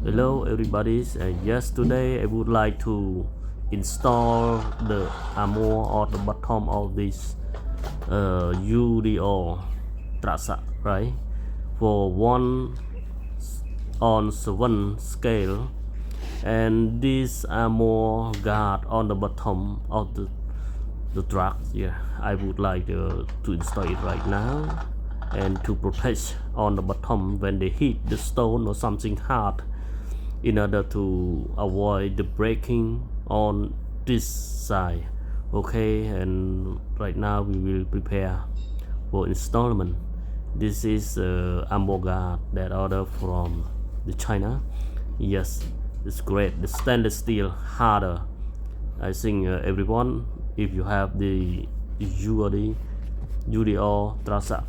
Hello everybody, yes, today I would like to install the Amored on the bottom of this UDR tracer, right, for 1:7 scale, and this Amored Guad on the bottom of the track. Yeah, I would like to install it right now and to protect on the bottom when they hit the stone or something hard, in order to avoid the breaking on this side. Okay, and right now we will prepare for installment. This is Amored that order from the China. Yes, it's great. The stainless steel harder. I think everyone, if you have the UDR tracer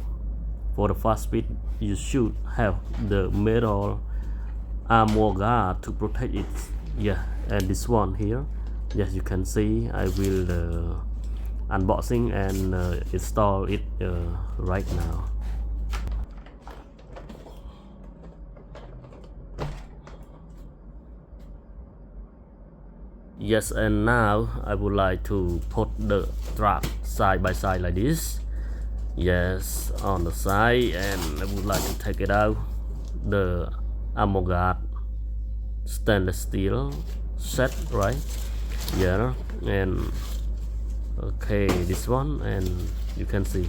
for the fast speed, you should have the metal Amored to protect it. Yeah, and this one here, yes, you can see I will unboxing and install it right now. Yes, and now I would like to put the track side by side like this. Yes, on the side, and I would like to take it out the Amored stainless steel set, right? Yeah, and okay, this one, and you can see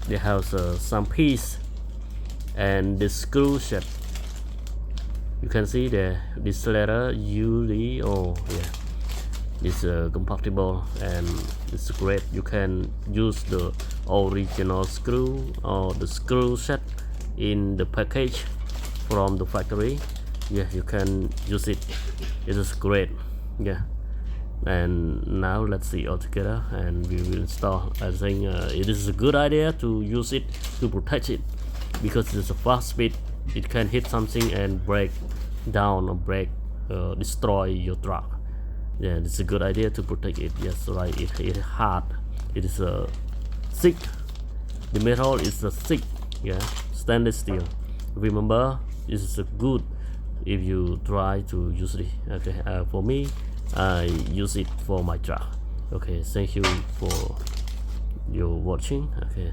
they have some piece and the screw set. You can see this letter UDR. Yeah, it's compatible and it's great. You can use the original screw or the screw set in the package from the factory. Yeah, you can use it. It is great. Yeah, and now let's see all together and we will install. I think it is a good idea to use it to protect it, because it's a fast speed. It can hit something and break down or destroy your truck. Yeah, it's a good idea to protect it. Yes, right. It is hard. It is thick. The metal is thick. Yeah, stainless steel. Remember, this is good if you try to use it. Okay, for me, I use it for my truck. Okay, thank you for your watching. Okay.